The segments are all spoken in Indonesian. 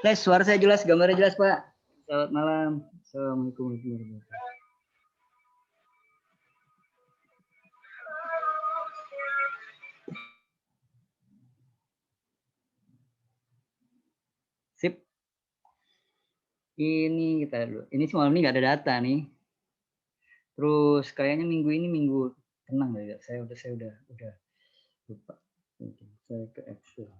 Tes, suara saya jelas, gambarnya jelas, Pak. Selamat malam. Assalamualaikum warahmatullahi wabarakatuh. Sip. Ini kita dulu. Ini semalam ini nggak ada data nih. Terus kayaknya minggu ini minggu tenang ya. Saya udah lupa. Saya ke Excel.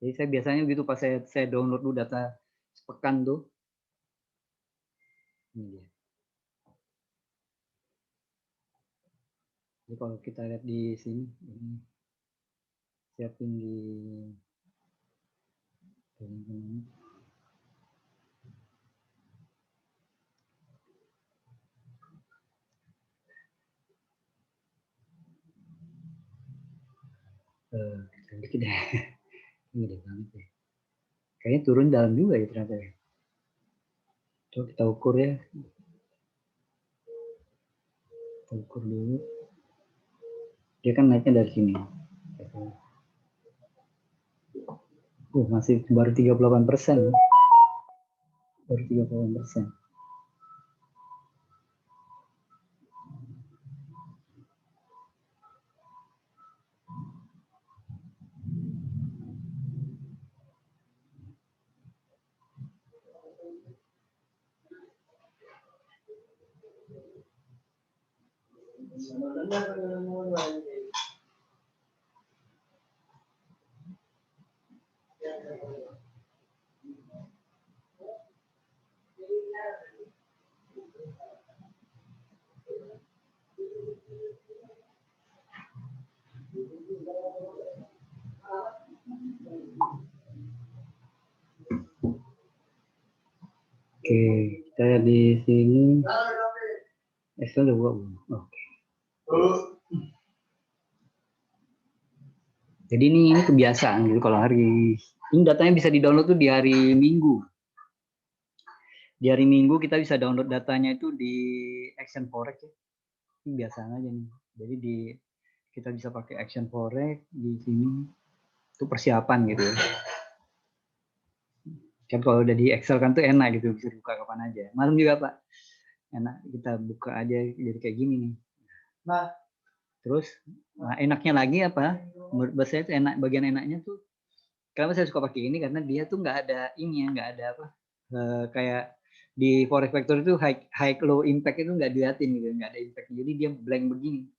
Jadi saya biasanya gitu pas saya download dulu data sepekan tuh. Ini dia. Jadi kalau kita lihat di sini, ini siapin di gede banget ya. Kayaknya turun dalam juga ya ternyata ya. Coba kita ukur ya. Kita ukur dulu. Dia kan naiknya dari sini. Masih baru 38%. Baru 38%. Oke, kita lihat di sini. Excel udah buat. Oke. Jadi ini kebiasaan gitu kalau hari ini datanya bisa di-download tuh di hari Minggu. Di hari Minggu kita bisa download datanya itu di Action Forex ya. Ini biasa aja nih. Jadi kita bisa pakai Action Forex di sini. Itu persiapan gitu ya. Kan kalau udah di Excel kan tuh enak gitu, bisa buka kapan aja. Malam juga Pak, enak kita buka aja jadi kayak gini nih. Nah, terus enaknya lagi apa? Menurut saya itu enak, bagian enaknya tuh kenapa saya suka pakai ini karena dia tuh nggak ada ini ya, nggak ada apa kayak di Forex Factory itu high low impact itu nggak dilihatin gitu, nggak ada impact. Jadi dia blank begini.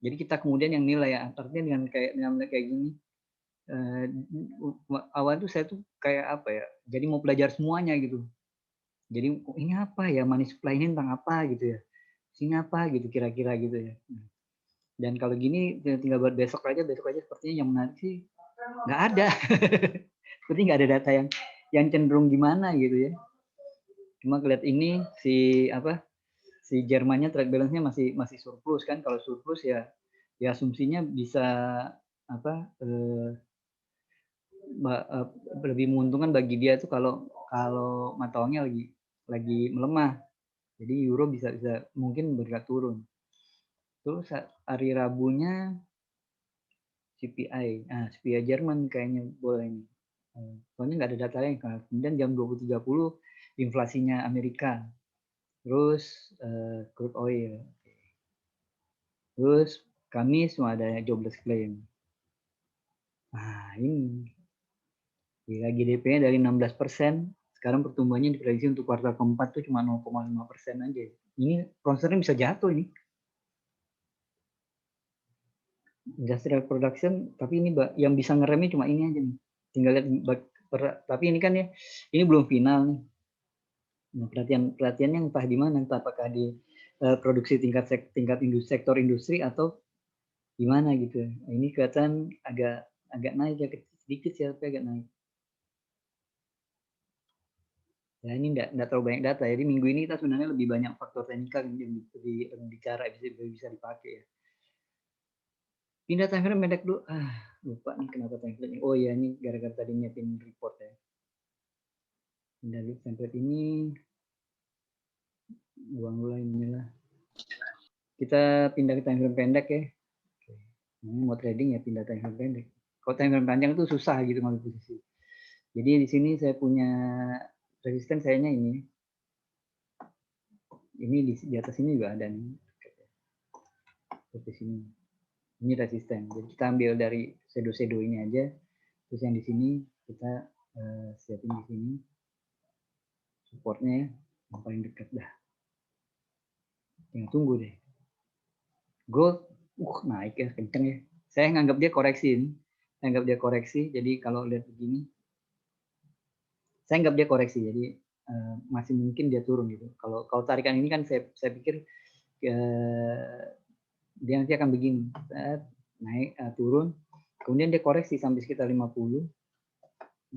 Jadi kita kemudian yang nilai ya, artinya dengan kayak gini. Awal tuh saya tuh kayak apa ya, jadi mau belajar semuanya gitu. Jadi ini apa ya, money supply ini tentang apa gitu ya, sini apa gitu kira-kira gitu ya. Dan kalau gini tinggal buat besok aja sepertinya yang menarik sih nggak ada. Seperti nggak ada data yang cenderung gimana gitu ya. Cuma lihat ini si Jermannya trade balance-nya masih surplus kan. Kalau surplus ya asumsinya bisa lebih menguntungkan bagi dia itu kalau mata uangnya lagi melemah. Jadi euro bisa mungkin bergerak turun. Terus hari Rabunya CPI. CPI Jerman kayaknya boleh nih. Soalnya nggak ada data lain. Kemudian jam 20.30 inflasinya Amerika. Terus crude oil. Terus Kamis ada jobless claim. Nah ini lagi GDP-nya dari 16%, sekarang pertumbuhannya diprediksi untuk kuartal keempat tuh cuma 0,5% aja. Ini concern bisa jatuh ini. Industrial production, tapi ini yang bisa ngeremnya cuma ini aja nih. Tinggal lihat, tapi ini kan ya, ini belum final nih. Nah, perhatiannya entah di mana, entah apakah di produksi tingkat sektor industri atau di mana gitu. Nah, ini kelihatan agak naik ya, sedikit CLP agak naik. Ya ini enggak terlalu banyak data. Jadi minggu ini kita sebenarnya lebih banyak faktor teknikal yang bicara bisa dipakai ya. Pindah time frame pendek dulu. Lupa nih kenapa time frame. Oh ya ini gara-gara tadi nyiapin report ya. Pindah dulu template ini. Buang dulu inilah. Kita pindah ke time frame pendek ya. Mau trading ya pindah time frame pendek. Kalau time frame panjang itu susah gitu ngambil posisi. Jadi di sini saya punya resisten sayanya ini. Ini di atas ini juga ada nih. Seperti sini. Ini resisten. Jadi kita ambil dari shadow ini aja. Terus yang di sini kita siapin di sini supportnya yang paling dekat dah. Tinggal tunggu deh. Gold, naik ya kenceng ya. Saya nganggap dia koreksi. Jadi kalau lihat begini, saya nganggap dia koreksi. Jadi masih mungkin dia turun gitu. Kalau tarikan ini kan saya pikir dia nanti akan begini, naik turun, kemudian dia koreksi sampai sekitar 50.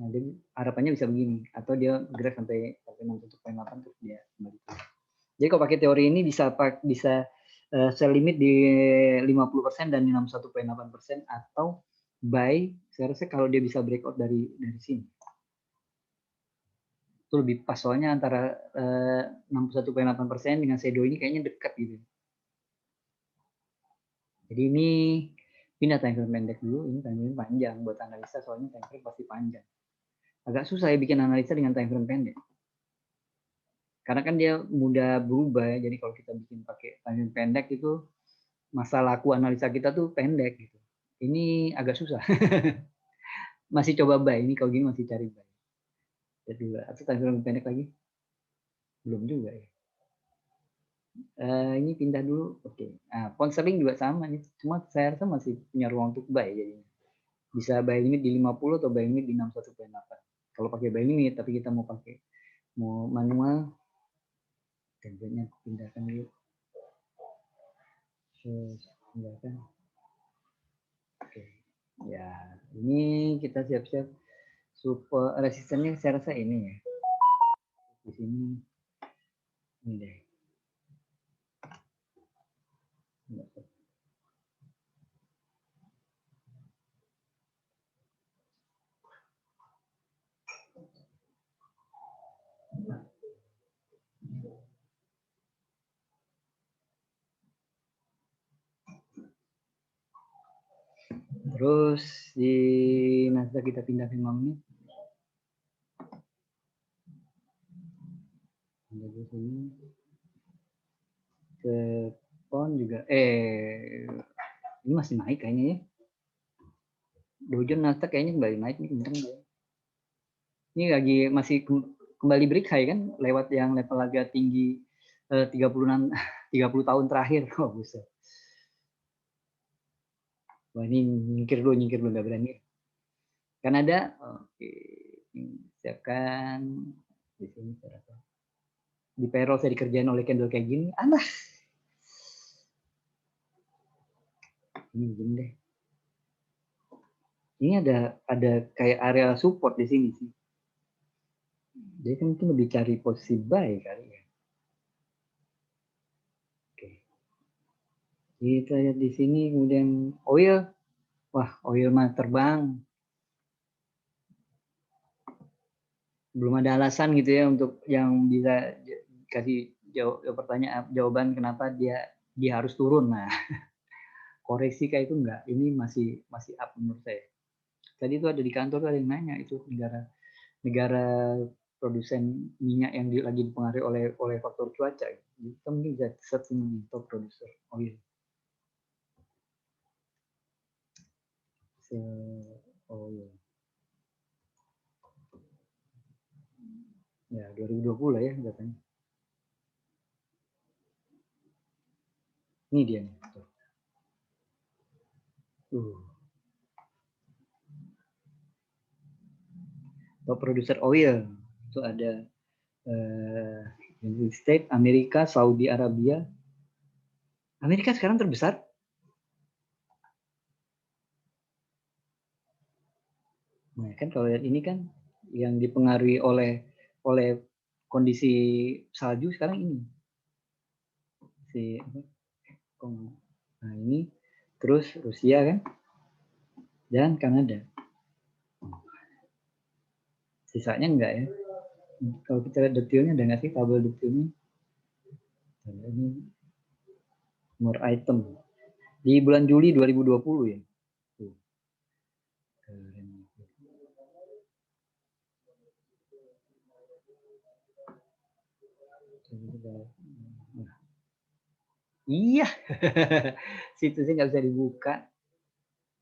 Nah, jadi harapannya bisa begini, atau dia gerak sampai 61,8 terus dia kembali. Jadi kalau pakai teori ini bisa sell limit di 50% dan 61,8%, atau buy, saya rasa kalau dia bisa breakout dari sini. Itu lebih pas, soalnya antara 61,8% dengan shadow ini kayaknya dekat gitu. Jadi ini pindah time frame pendek dulu, ini time frame panjang buat analisa, soalnya time frame pasti panjang. Agak susah ya bikin analisa dengan time frame pendek. Karena kan dia mudah berubah ya, jadi kalau kita bikin pakai time frame pendek itu masa laku analisa kita tuh pendek gitu. Ini agak susah. Masih coba buy, ini kalau gini masih cari buy. Jadi atau time frame pendek lagi? Belum juga ya. Ini pindah dulu, oke. Nah, pound sterling juga sama nih, cuma saya rasa masih punya ruang untuk buy jadinya. Bisa buy limit di 50 atau buy limit di 61,8. Kalau pakai buy limit, tapi kita mau manual, template-nya pindahkan dulu. Pindahkan. Oke. Ya, ini kita siap-siap support resistennya, saya rasa ini ya. Di sini ini deh. Terus di Nasdaq kita pindah 5 menit. Dari sini ke pound juga. Ini masih naik kayaknya ya. Dow Jones Nasdaq kayaknya kembali naik nih kenceng ya. Ini lagi masih kembali break high kan, lewat yang level agak tinggi 30 tahun terakhir. Oh, buset. Wah, ini nyingkir dulu nggak berani. Kanada, oke, siapkan di sini saya rasa. Di payroll saya dikerjain oleh candle kayak gini, ini begini deh. Ini ada kayak area support di sini sih. Jadi kan mungkin lebih cari posisi buy kali ya. Oke. Kita lihat di sini, kemudian oil. Wah, oil mah terbang. Belum ada alasan gitu ya untuk yang bisa kasih jawaban kenapa dia harus turun. Nah, koreksi kayak itu enggak. Ini masih up menurut saya. Tadi itu ada di kantor ada yang nanya itu negara produsen minyak yang lagi dipengaruhi oleh faktor cuaca. Kita mungkin bisa searching top producer oil. Oil. Ya 2020 ya katanya. Ini dia nih. Top producer oil itu ada United States, Amerika, Saudi Arabia. Amerika sekarang terbesar. Nah, kan kalau lihat ini kan yang dipengaruhi oleh kondisi salju sekarang ini. Nah, ini terus Rusia kan dan Kanada. Sisanya enggak ya. Kalau kita lihat detailnya ada nggak sih tabel detailnya? Ini more item di bulan Juli 2020 ya. Keren. Iya, situsnya nggak bisa dibuka.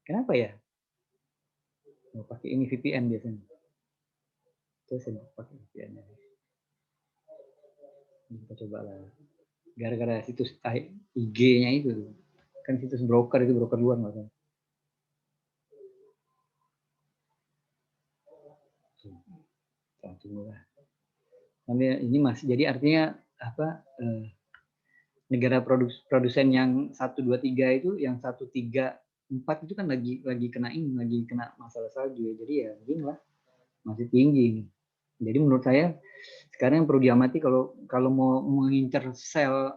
Kenapa ya? Mau pakai ini VPN biasanya. Terus saya pakai VPN. Kita coba lah. Gara-gara situs IG-nya itu, kan situs broker itu broker luar nggak kan? Tunggu lah. Tapi ini masih jadi artinya apa? Negara produsen yang 1, 2, 3 itu, yang 1, 3, 4 itu kan lagi kena ini, lagi kena masalah salju ya. Jadi ya beginilah, masih tinggi. Jadi menurut saya sekarang yang perlu diamati kalau mau mengincar sell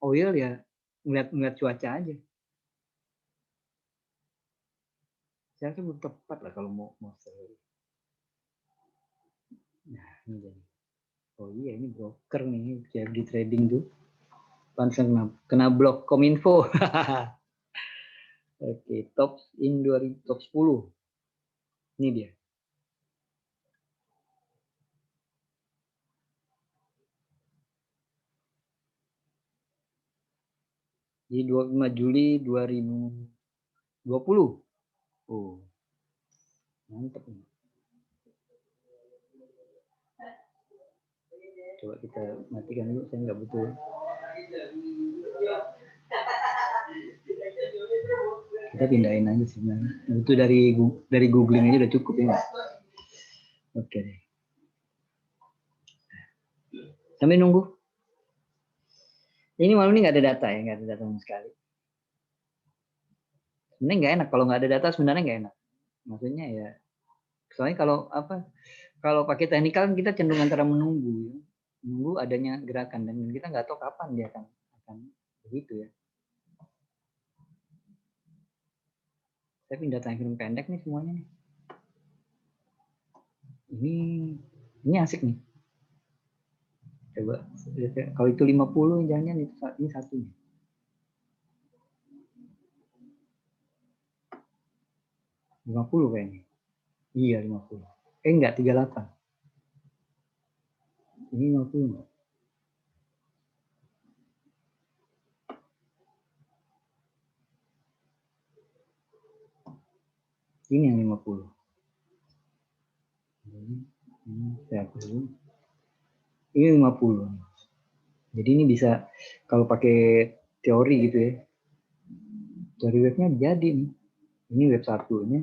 oil ya ngeliat cuaca aja. Saya rasa belum tepat lah kalau mau sell. Nah ini jadi. Oh iya ini broker nih, CFD trading tuh. Langsung kena blok Kominfo. Oke, top 10. Ini dia. Di 25 Juli 2020. Oh, mantap nih. Coba kita matikan dulu, saya nggak butuh. Kita pindahin aja sebenarnya. Butuh dari googling aja udah cukup ya. Oke deh. Sambil nunggu. Ini malam ini nggak ada data ya, nggak ada data sama sekali. Sebenarnya nggak enak kalau nggak ada data, sebenarnya nggak enak. Maksudnya ya, soalnya kalau pakai teknikal kita cenderung antara menunggu adanya gerakan dan kita nggak tahu kapan dia akan begitu ya. Saya pindah time frame pendek nih semuanya nih. Ini asik nih. Coba kalau itu 50 jangan itu ini satunya. 50 kayaknya. Iya 50. Enggak 38. Ini 50. Ini yang 50. Ini saya hapus. Ini 50. Jadi ini bisa kalau pakai teori gitu ya. Teori webnya jadi nih. Ini web satunya.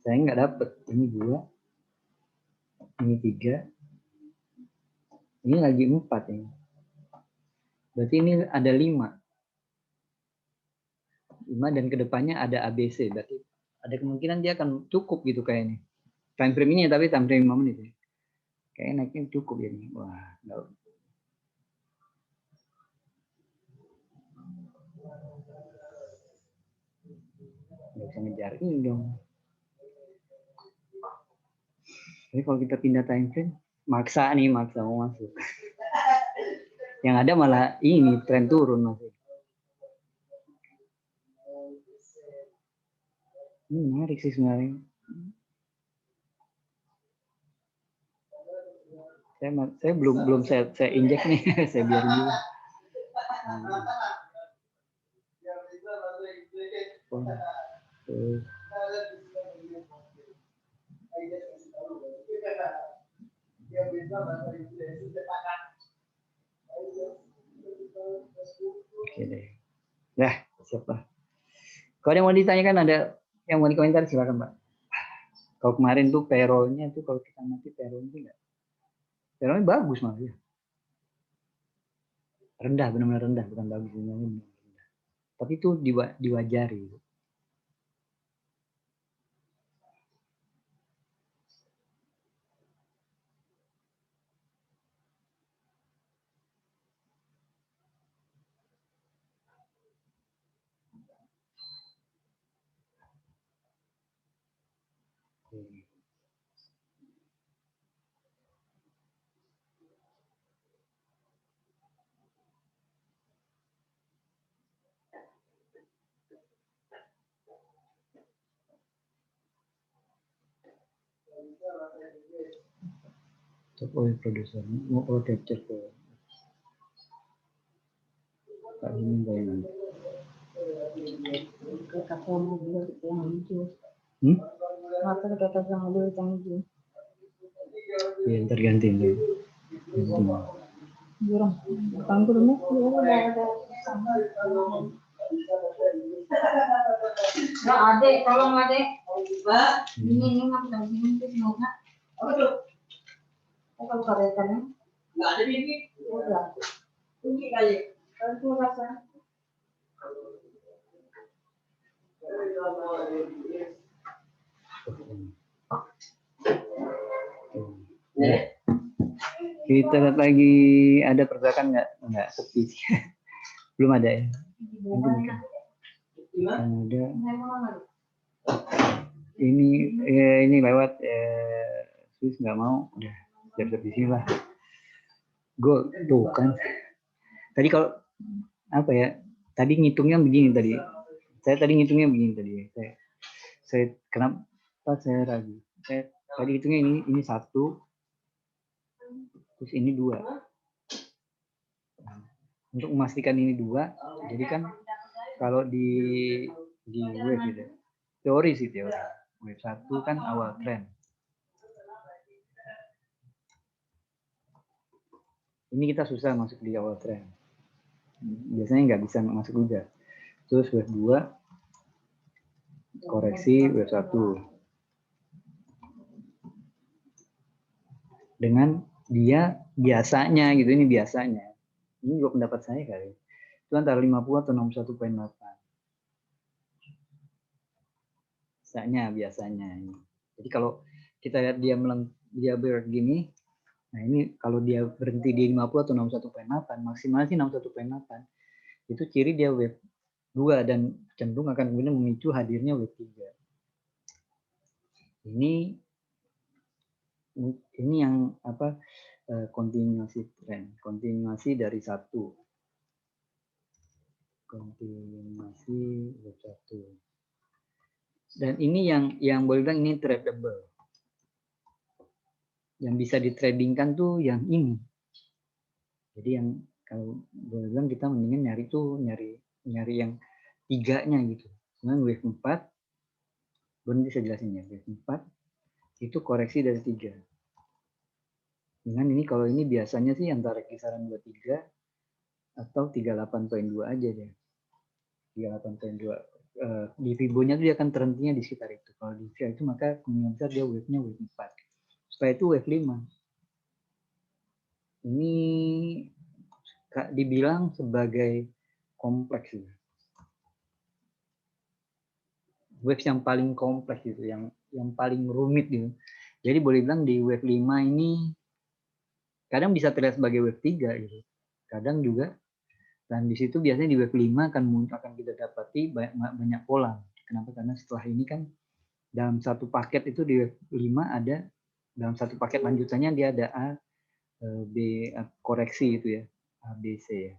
Saya nggak dapet. Ini 2. Ini 3. Ini lagi 4 ini. Berarti ini ada 5. 5 dan kedepannya ada ABC. Berarti ada kemungkinan dia akan cukup gitu kayaknya. Time frame ini tapi time frame 5 menit ya. Kayaknya naiknya cukup ya nih. Wah, nggak bisa ngejar ini dong. Jadi kalau kita pindah time frame, maksa mau masuk. Yang ada malah ini tren turun masih. Ini menarik sih sebenarnya. Saya belum saya injek nih, saya biarin dulu. Oke deh. Ya, siapa? Kalau yang mau ditanyakan ada yang mau dikomentar silakan, Pak. Kalau kemarin tuh payroll-nya tuh kalau kita mati payroll-nya enggak. Payroll-nya bagus malah ya. Rendah, benar-benar rendah, bukan bagus sebenarnya. Tapi itu diwajari. Top oil producer mau oil capture ke tak ini bayangan. Kata mobil yang hijau. Hmm? Kata mobil yang hijau. Ya, terganti nih. Burung. Bang burungnya udah ada. Ya adek, tolong adek. Ini nggak ini semoga. Apa karetannya? Nggak ada ini. Udah. Ini kali. Kalau rasa. Ya. Kita lihat lagi ada pergerakan nggak sepi sih. Belum ada ya. Ada. Ini lewat Swiss nggak mau udah siap-siap di sini lah. Gue tuh kan. Tadi kalau apa ya? Tadi ngitungnya begini tadi. Saya tadi ngitungnya begini tadi. Saya kenapa saya ragu? Saya tadi hitungnya ini 1, terus ini 2. Nah, untuk memastikan ini 2, jadi kan kalau di wave gitu, teori sih teori. Wave 1 kan awal tren. Ini kita susah masuk di awal tren. Biasanya nggak bisa masuk juga. Terus wave 2 koreksi wave 1. Dengan dia biasanya gitu, ini biasanya. Ini juga pendapat saya kali. Itu antara 50 atau 61,8. Biasanya. Jadi kalau kita lihat dia begini, nah ini kalau dia berhenti di 50 atau 61,8, maksimal sih 61,8. Itu ciri dia wave 2 dan cenderung akan kemudian memicu hadirnya wave 3. Ini yang apa? Kontinuasi tren, kontinuasi dari 1. Kontinuasi wave 1. Dan ini yang boleh bilang ini tradable. Yang bisa ditradingkan tuh yang ini. Jadi yang kalau boleh bilang kita mendingan nyari yang 3-nya gitu. Dengan wave 4, nanti saya jelasin ya, wave 4 itu koreksi dari 3. Dengan ini kalau ini biasanya sih antara kisaran 23 atau 38,2 aja deh. 38,2. Di Fibo-nya tuh dia akan terhentinya di sekitar itu. Kalau di VIA itu maka kemungkinan besar dia wave-nya wave 4. Setelah itu wave 5. Ini dibilang sebagai kompleks ya. Wave yang paling kompleks gitu, yang paling rumit gitu. Jadi boleh bilang di wave 5 ini kadang bisa terlihat sebagai wave 3 gitu. Kadang juga, dan di situ biasanya di wave 5 akan kita dapati banyak pola. Kenapa? Karena setelah ini kan dalam satu paket itu di wave 5 ada, dalam satu paket lanjutannya dia ada A, B, koreksi itu ya, A, B, C ya.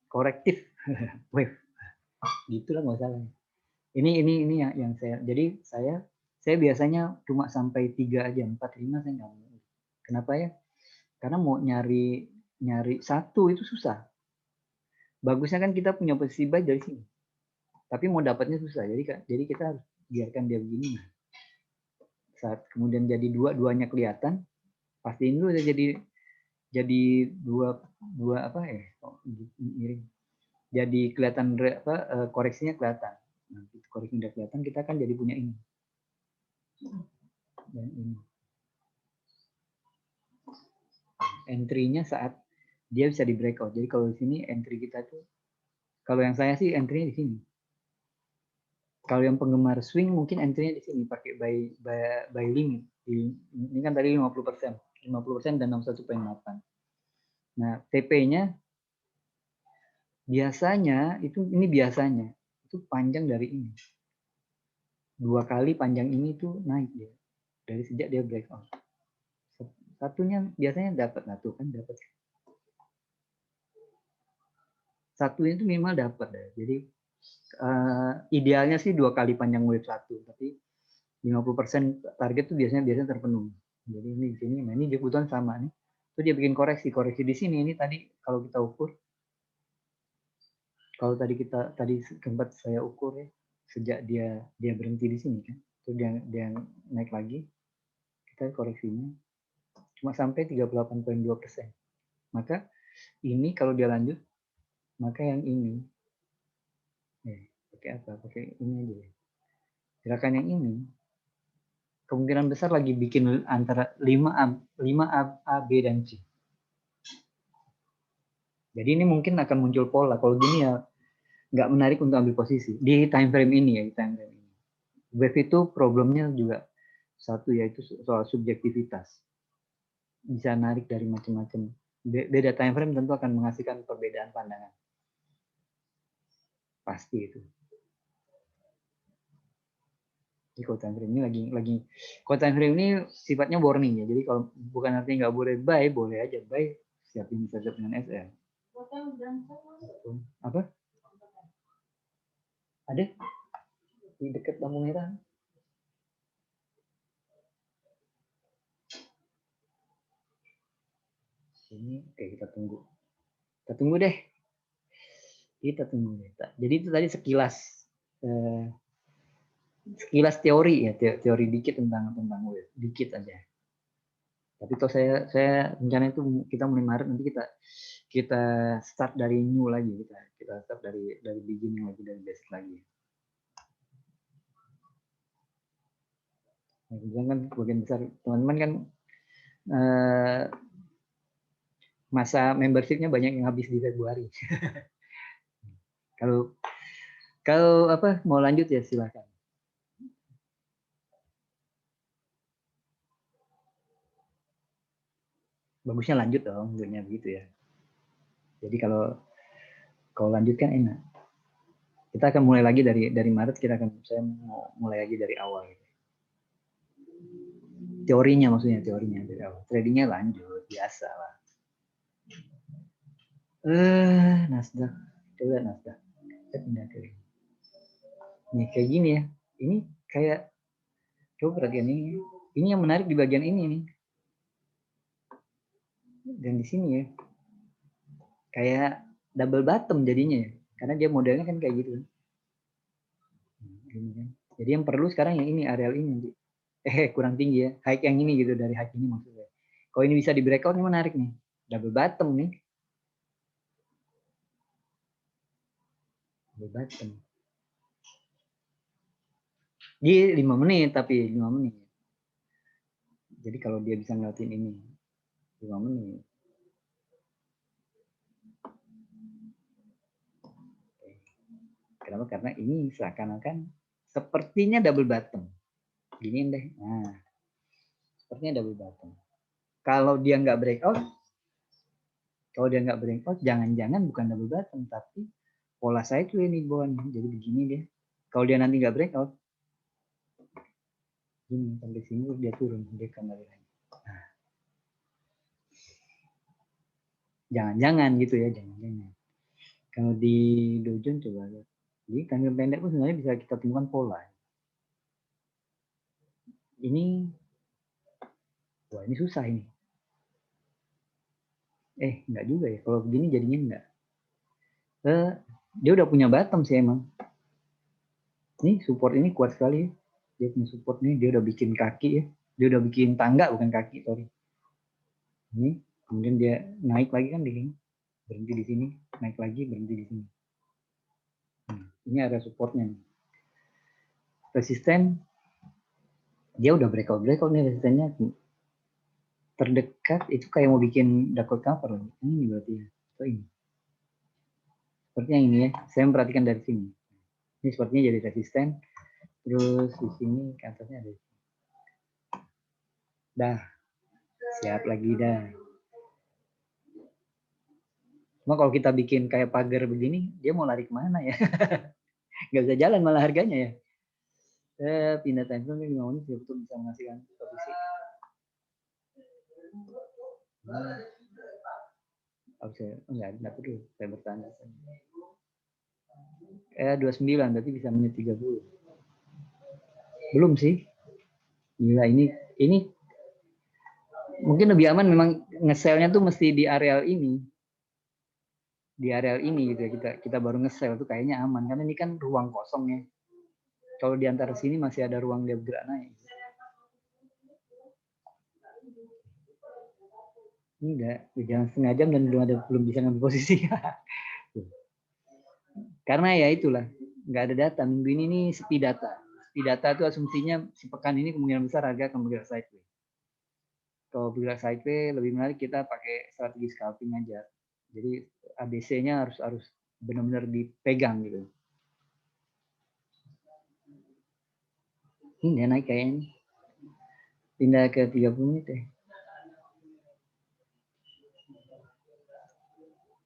Korektif wave. Gitulah nggak salah. Ini yang saya, jadi saya biasanya cuma sampai 3 aja, 4, 5 saya nggak mau. Kenapa ya? Karena mau nyari satu itu susah. Bagusnya kan kita punya posisi buy dari sini. Tapi mau dapatnya susah. Jadi kita harus biarkan dia begini. Saat kemudian jadi duanya kelihatan, pastiin dulu jadi dua apa ya? Miring. Jadi kelihatan koreksinya kelihatan. Nanti koreksi udah kelihatan, kita kan jadi punya ini. Dan ini. Entry-nya saat dia bisa di breakout. Jadi kalau di sini entry kita tuh, kalau yang saya sih entry-nya di sini. Kalau yang penggemar swing mungkin entry-nya di sini pakai buy limit. Ini kan tadi 50%, 50% dan 61,8. Nah, TP-nya biasanya ini biasanya itu panjang dari ini. 2 kali panjang ini tuh naik dia. Dari sejak dia breakout. Satunya biasanya dapat, nah tuh kan dapat. Satunya itu minimal dapat deh. Jadi Idealnya sih 2 kali panjang wave 1, tapi 50% target tuh biasanya terpenuhi. Jadi ini di sini, nah ini kebetulan sama nih. Terus dia bikin koreksi di sini. Ini tadi kalau kita ukur, kalau tadi sempat saya ukur ya, sejak dia berhenti di sini kan, terus dia naik lagi, kita koreksinya cuma sampai 38,2%. Maka ini kalau dia lanjut, maka yang ini, pakai apa? Pakai ini aja. Gerakan yang ini kemungkinan besar lagi bikin antara 5A, B, dan C. Jadi ini mungkin akan muncul pola. Kalau gini ya nggak menarik untuk ambil posisi di time frame ini ya, di time frame ini. Wave itu problemnya juga satu, yaitu soal subjektivitas. Bisa narik dari macam-macam. Beda time frame tentu akan menghasilkan perbedaan pandangan. Pasti itu. Jadi kalau time frame ini kalau time frame ini sifatnya warning ya. Jadi kalau bukan artinya nggak boleh buy, boleh aja buy, siapin setup dengan SL. Apa? Ada di dekat lampu merah. Ini oke, kita tunggu deh. Jadi itu tadi sekilas teori ya, teori dikit tentang wave, dikit aja. Tapi toh saya rencana itu kita mulai Maret nanti kita start dari new lagi, kita start dari beginning lagi, dari basic lagi. Nah, kemudian kan sebagian besar teman-teman kan masa membershipnya banyak yang habis di Februari. Kalau apa mau lanjut ya silakan. Bagusnya lanjut dong, enggaknya begitu ya. Jadi kalau lanjut kan enak. Kita akan mulai lagi dari Maret, saya mau mulai lagi dari awal. Teorinya dari awal. Tradingnya lanjut biasa lah. Nasdaq, coba Nasdaq. Saya pindah ke ini. Nih kayak gini ya. Ini kayak coba perhatian ini. Ini yang menarik di bagian ini nih. Dan di sini ya. Kayak double bottom jadinya ya. Karena dia modelnya kan kayak gitu. Gini kan. Jadi yang perlu sekarang yang ini, areal ini. Kurang tinggi ya. High yang ini gitu, dari high ini maksudnya. Kalau ini bisa di breakout, ini menarik nih. Double bottom nih. Double bottom. Di 5 menit, tapi 5 menit. Jadi kalau dia bisa ngeliatin ini 5 menit. Kenapa? Karena ini seakan-akan sepertinya double bottom. Gini deh. Nah, sepertinya double bottom. Kalau dia nggak breakout, jangan-jangan bukan double bottom, tapi pola saya tuh ini bawah nih. Jadi begini deh. Kalau dia nanti nggak breakout, gini sampai sini dia turun, dia kembali lagi. Nah, jangan-jangan gitu ya, jangan-jangan. Kalau di Dow Jones coba lihat. Jadi candle pendek pun sebenarnya bisa kita temukan pola. Ini, wah ini susah ini. Enggak juga ya. Kalau begini jadinya enggak. Dia udah punya bottom sih emang. Ini support ini kuat sekali. Dia punya support nih, dia udah bikin kaki ya. Dia udah bikin tangga, bukan kaki, sorry. Ini, kemudian dia naik lagi kan di sini. Berhenti di sini, naik lagi, berhenti di sini. Ini ada supportnya nih. Resisten, dia udah breakout nih resistennya. Terdekat itu kayak mau bikin double cover. Ini berarti ya. So, ini. Sepertinya ini ya. Saya memperhatikan dari sini. Ini sepertinya jadi resisten. Terus di sini ke atasnya ada. Dah. Siap lagi dah. Cuma kalau kita bikin kayak pagar begini, dia mau lari kemana ya? Nggak bisa jalan malah harganya ya. Pindah time frame 5 menit betul bisa menghasilkan posisi. Enggak perlu, saya bertanya. 29 berarti bisa menit 30. Belum sih. Gila ini mungkin lebih aman memang nge-sell-nya tuh mesti di areal ini. Di areal ini gitu ya. Kita baru nge-sell tuh kayaknya aman karena ini kan ruang kosong ya. Kalau di antara sini masih ada ruang dia bergerak naik. Ini udah jalan setengah jam dan belum bisa ngambil posisi. Karena ya itulah, nggak ada data. Minggu ini nih sepi data. Sepi data itu asumsinya si pekan ini kemungkinan besar harga akan bergerak sideways. Kalau bergerak sideways lebih menarik kita pakai strategi scalping aja. Jadi ABC-nya harus benar-benar dipegang gitu. Ini dia naik kayaknya. Pindah ke 30 menit deh.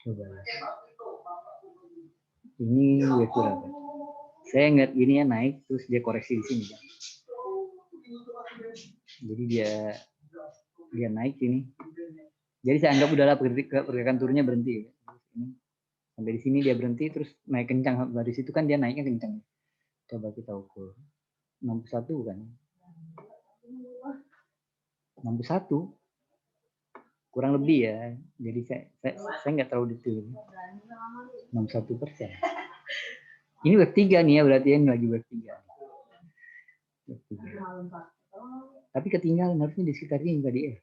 Coba. Ini wave berapa? Saya ngeliat gini ya naik terus dia koreksi di sini kan. Jadi dia naik ini. Jadi saya anggap udahlah pergerakan turunnya berhenti. Sampai di sini dia berhenti terus naik kencang. Dari situ kan dia naiknya kencang. Coba kita ukur. 61 kan. 61 kurang lebih ya. Jadi saya nggak terlalu detail. 61%. Ini wave 3 nih ya berarti ini lagi wave 3. Tapi ketinggalan harusnya di sekitar ini tadi ya.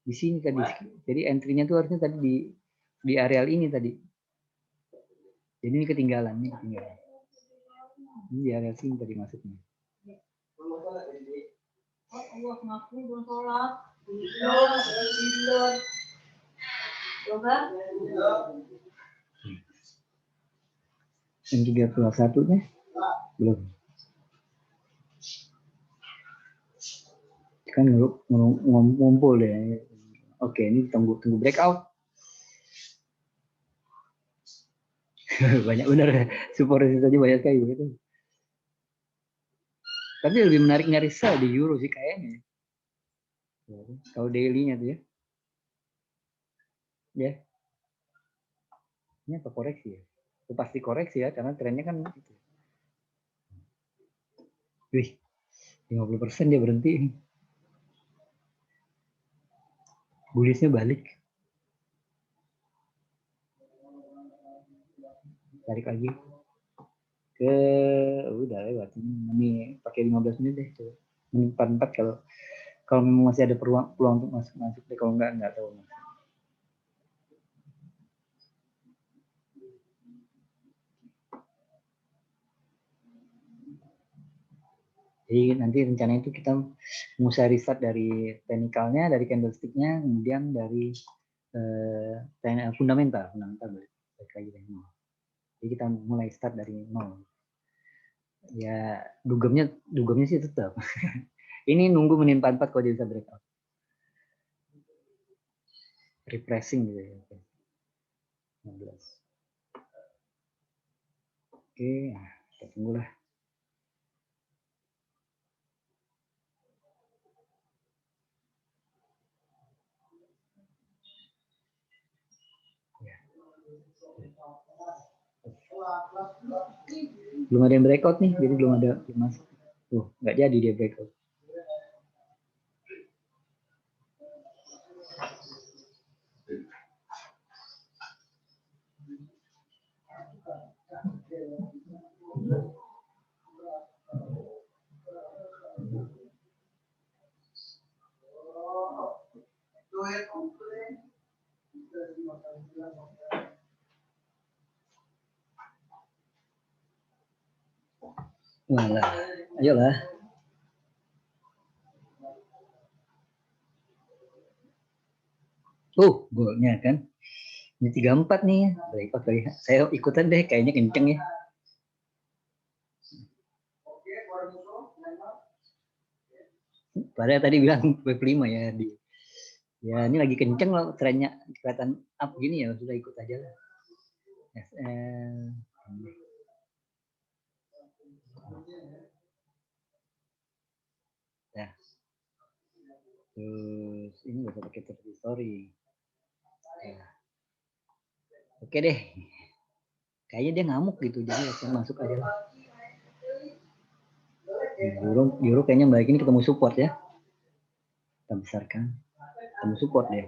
Di sini tadi. Jadi entry-nya tuh harusnya tadi di areal ini tadi. Jadi ini ketinggalan. Ini di area sini tadi masuknya. Yang 31-nya belum. Kan ngumpul deh. Oke, ini tunggu breakout. Banyak benar support resistance aja banyak sekali begitu. Tapi lebih menarik nyari sell di euro sih kayaknya. Kalau daily-nya tuh ya. Ya. Ini apa koreksi ya? Itu pasti koreksi ya karena trennya kan itu. Wih, 50% dia berhenti. Bullishnya balik. Tarik lagi. Udah lewat. Ini pakai 15 menit deh. Coba. Menit 44 kalau memang masih ada peluang untuk masuk deh. Kalau enggak tahu. Jadi nanti rencana itu kita mulai riset dari technicalnya, dari candlestick-nya, kemudian dari fundamental balik lagi dari nol. Jadi kita mulai start dari nol. Ya dugemnya sih tetap. Ini nunggu menit 44 kalau dia bisa breakout. Repressing gitu ya. 15. Oke, kita tunggulah. Belum ada yang breakout nih, jadi belum masuk. Tuh, nggak jadi dia breakout. Walah, ayolah. Golnya kan. Ini 34 nih. Breakout kali. Saya ikutan deh, kayaknya kenceng ya. Padahal tadi bilang wave 5 ya. Ya ini lagi kenceng loh trennya kelihatan up gini ya, sudah ikut aja lah. Ya. Terus ini bisa pakai story. Ya. Oke deh. kayaknya dia ngamuk gitu, jadi saya masuk aja lah. Euro kayaknya balik ini ketemu support ya, kita besarkan, ketemu support ya.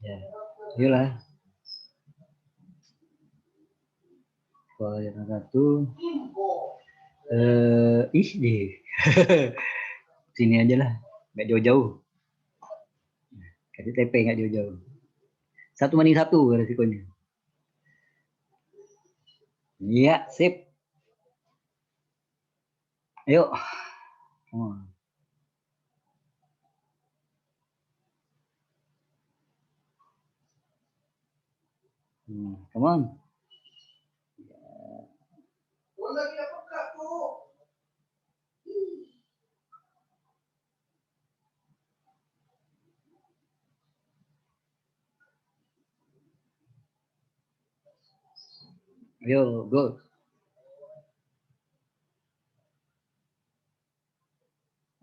Ya, iyalah. Kalau yang satu, deh. Sini aja lah, nggak jauh-jauh. Kasih TP nggak jauh-jauh. 1-1 resikonya. Iya, sip. Ayo. Oh. Come on. Ayo, go.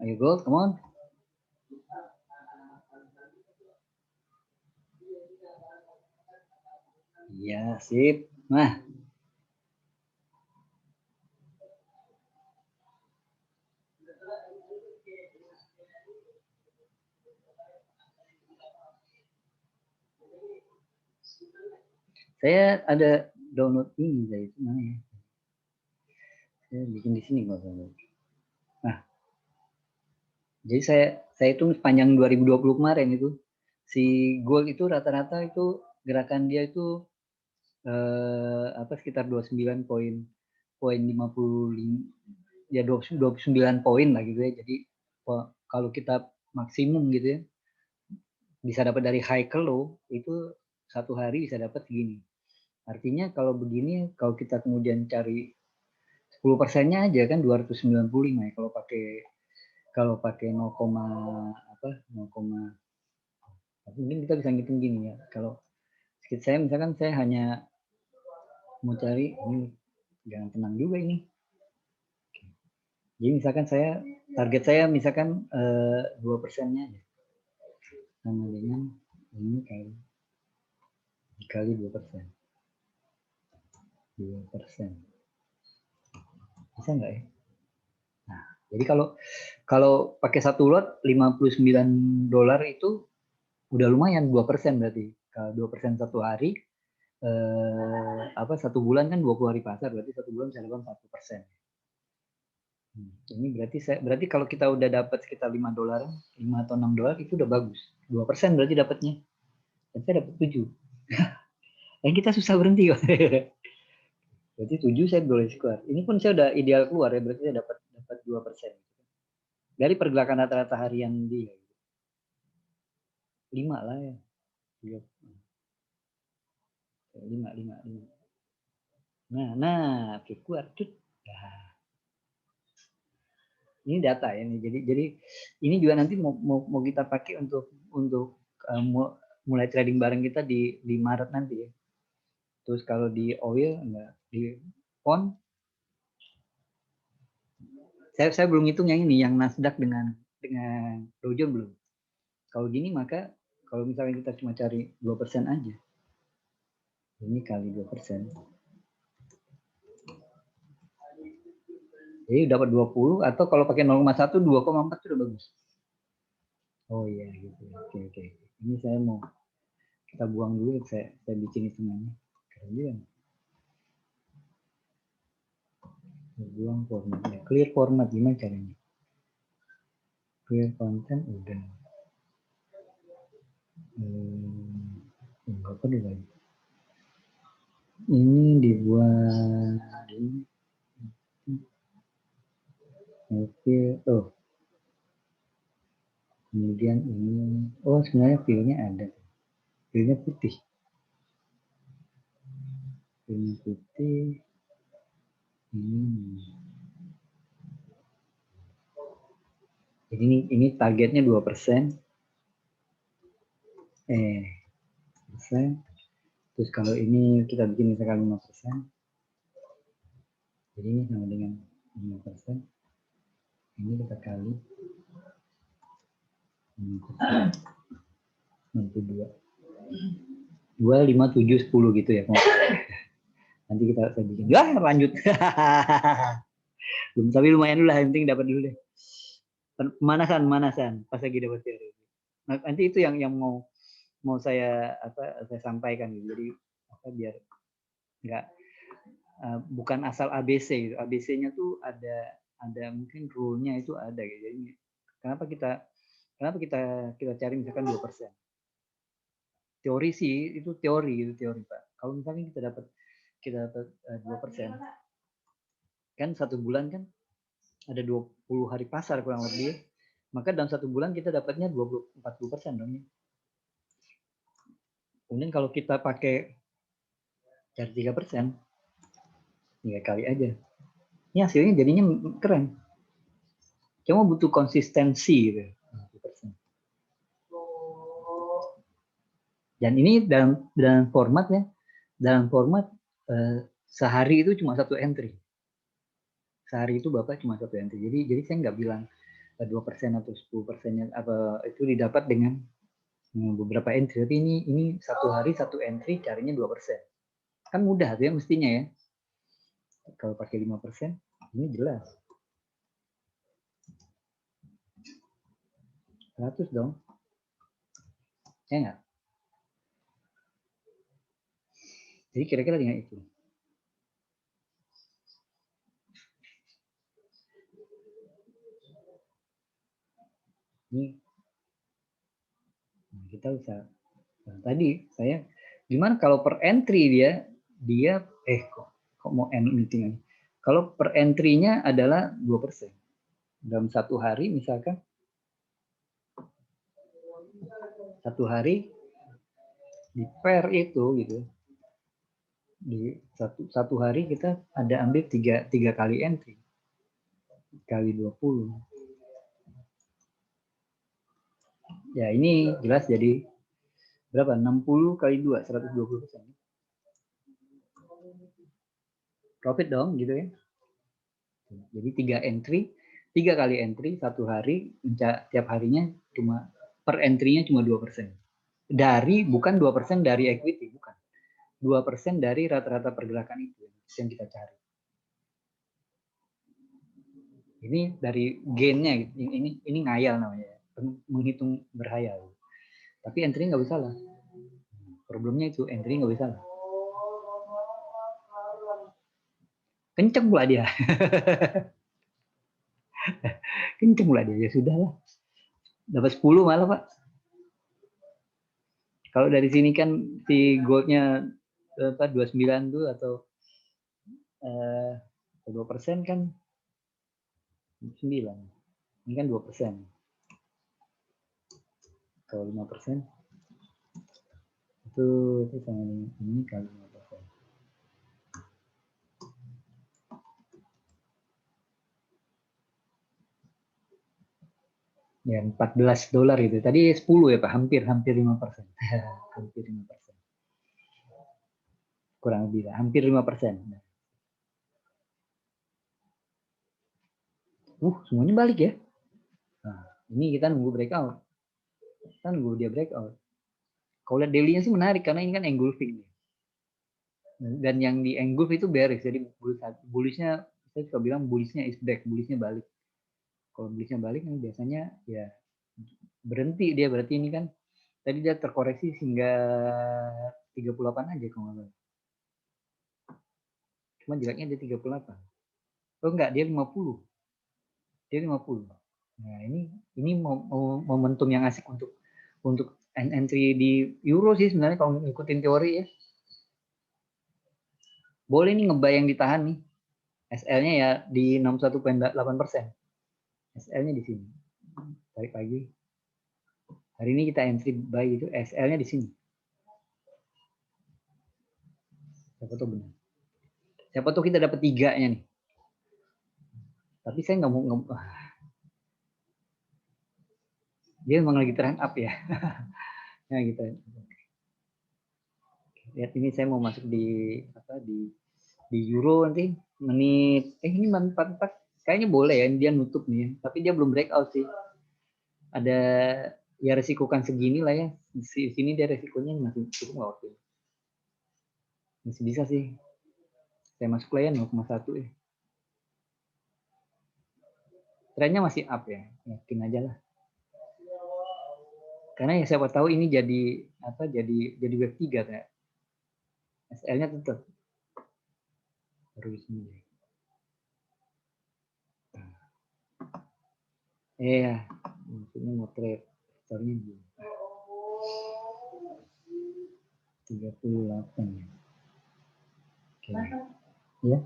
Ayo, go. Come on. Iya, sip. Nah. Saya ada download ini dari itu mana ya? Saya bikin di sini kalau saya. Nah, jadi saya itu sepanjang 2020 kemarin itu si gold itu rata-rata itu gerakan dia itu sekitar 29,55 ya 29 poin lah gitu ya. Jadi kalau kita maksimum gitu ya bisa dapat dari high ke low itu satu hari bisa dapat segini. Artinya kalau begini kalau kita kemudian cari 10%-nya aja kan 295 ya kalau pakai 0, mungkin kita bisa ngitung gini ya. Kalau saya misalkan saya hanya mau cari ini jangan tenang juga ini. Jadi misalkan target saya misalkan 2%-nya aja. Sama dengan ini dikali 2%. 2%. Bisa nggak ya? Nah, jadi kalau pakai satu lot $59 itu udah lumayan 2% berarti. Kalau 2% satu hari satu bulan kan 20 hari pasar berarti satu bulan bisa dapat 1%. Ini berarti kalau kita udah dapat sekitar $5, 5 atau $6 itu udah bagus. 2% berarti dapatnya. Dan saya dapat 7. Dan kita susah berhenti. Berarti 7 saya boleh keluar. Ini pun saya udah ideal keluar ya, berarti saya dapat 2%. Dari pergerakan rata-rata harian dia. 5 lah ya. 5. Nah, oke keluar. Nah. Ini data ya. Jadi ini juga nanti mau kita pakai untuk mulai trading bareng kita di Maret nanti ya. Terus kalau di oil enggak, di pond saya belum hitung yang ini, yang Nasdaq dengan Dow Jones belum. Kalau gini maka kalau misalnya kita cuma cari 2% aja. Ini kali 2%. Jadi dapat 20 atau kalau pakai 0,1 2,4 sudah bagus. Oh iya gitu. Oke. Ini saya mau kita buang dulu, saya bikin hitungannya. Keren juga. Buang formatnya. Clear format gimana caranya? Clear content udah. Enggak perlu lagi. Ini dibuat ini. Oke, kemudian ini, sebenarnya filenya ada. Filenya putih. Filenya putih. Jadi ini targetnya 2%. Persen. Terus kalau ini kita bikin misalkan 5%. Jadi ini sama dengan 5%. Ini kita kali 62. 2, 5, 7, 10 gitu ya. Nanti kita bikin. Ya, lanjut. Belum, tapi lumayan dulu lah, yang penting dapat dulu deh. Pemanasan pas lagi dapat teori. Nah, nanti itu yang mau saya sampaikan gitu. Jadi biar nggak bukan asal ABC gitu. ABC-nya tuh ada mungkin rule-nya itu ada gitu. Jadi kenapa kita cari misalkan 2%. Teori sih itu teori Pak. Kalau misalnya kita dapat 2%, kan 1 bulan kan ada 20 hari pasar kurang lebih, maka dalam 1 bulan kita dapatnya 40% dong. Kemudian kalau kita pakai dari 3%, 3 kali aja, ini hasilnya jadinya keren. Cuma butuh konsistensi gitu. Dan ini dalam format sehari itu cuma 1 entry. Sehari itu Bapak cuma 1 entry. Jadi saya nggak bilang 2% atau 10%-nya apa itu didapat dengan beberapa entry. Tapi ini 1 hari 1 entry carinya 2%. Kan mudah tuh ya mestinya ya. Kalau pakai 5%, ini jelas. 100 dong. Ya nggak? Jadi kira-kira dengan itu. Ini kita bisa. Nah, tadi saya gimana kalau per entry dia kok mau end meeting ini? Kalau per entry-nya adalah 2%. Dalam 1 hari misalkan 1 hari di per itu gitu. Di satu hari kita ada ambil 3 kali entry. Kali 20. Ya, ini jelas jadi berapa? 60 kali 2, 120%. Profit dong gitu ya. Jadi 3 entry, 3 kali entry 1 hari, tiap harinya cuma per entry-nya cuma 2%. Bukan 2% dari equity, bukan. 2% dari rata-rata pergerakan itu yang kita cari. Ini dari gain-nya, ini ngayal namanya, menghitung berhayal. Tapi entry nggak bisa lah. Problemnya itu entry nggak bisa lah. Kenceng pula dia. Kenceng pula dia. Ya sudah lah. Dapat 10 malah Pak. Kalau dari sini kan si goldnya 29 tuh atau 2% kan 9. Ini kan 2%. Kalau 5% itu sama ini kali 5%. Ya, $14 itu. Tadi 10 ya Pak, hampir 5%. Hampir 5%. Kurang lebih, hampir 5%. Semuanya balik ya. Nah, ini kita nunggu breakout. Kita nunggu dia breakout. Kalau lihat daily-nya sih menarik karena ini kan engulfing. Dan yang di engulf itu bearish. Jadi bullishnya, saya suka bilang bullishnya is back, bullishnya balik. Kalau bullishnya balik ini biasanya ya berhenti dia, berarti ini kan tadi dia terkoreksi hingga 38 aja kalau nggak salah. Cuma jeleknya dia 38. Oh enggak, dia 50. Dia 50. Nah, ini momentum yang asik untuk entry di euro sih sebenarnya kalau ngikutin teori ya. Boleh nih ngebuy yang ditahan nih. SL-nya ya di 61,8%. SL-nya di sini. Tarik lagi. Hari ini kita entry buy itu SL-nya di sini. Siapa tahu benar. Siapa tahu kita dapat 3-nya nih. Tapi saya nggak mau dia memang lagi trend up ya. Nah gitu. Lihat ini saya mau masuk di euro nanti menit ini 44. Kayaknya boleh ya, dia nutup nih, tapi dia belum breakout sih. Ada ya resikokan segini lah ya. Di sini dia resikonya masih cukup nggak waktu. Masih bisa sih. Saya masuk lah ya 0,1 ya. Trennya masih up ya, yakin aja lah. Karena ya siapa tahu ini jadi apa? Jadi web 3 kayak. SL-nya tetap baru di sini. Iya, maksudnya mau trade startnya di 38 ya. Oke. Ya.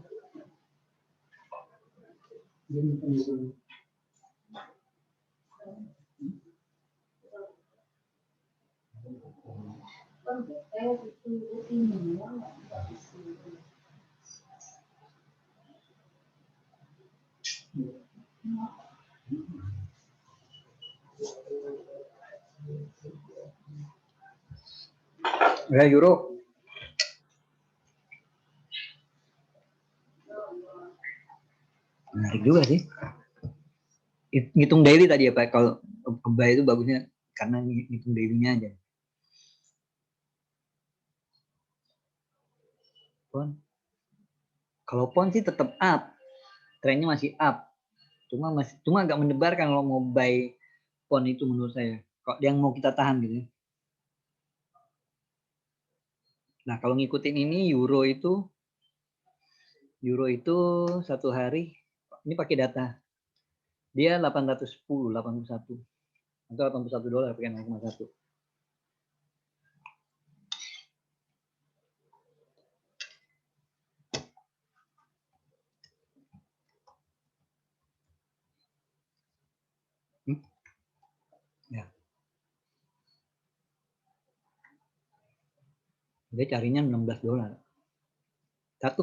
Ya, euro. Menarik juga sih. Ngitung daily tadi ya Pak. Kalau buy itu bagusnya karena ngitung daily-nya aja. Pon. Kalau pon sih tetap up. Trennya masih up. Cuma agak mendebarkan kalau mau buy pon itu menurut saya. Kok yang mau kita tahan gitu. Nah, kalau ngikutin ini euro itu satu hari ini pakai data. Dia 810, 81. Atau $81 pakai 0,1. Ya. Dia carinya $16. 1,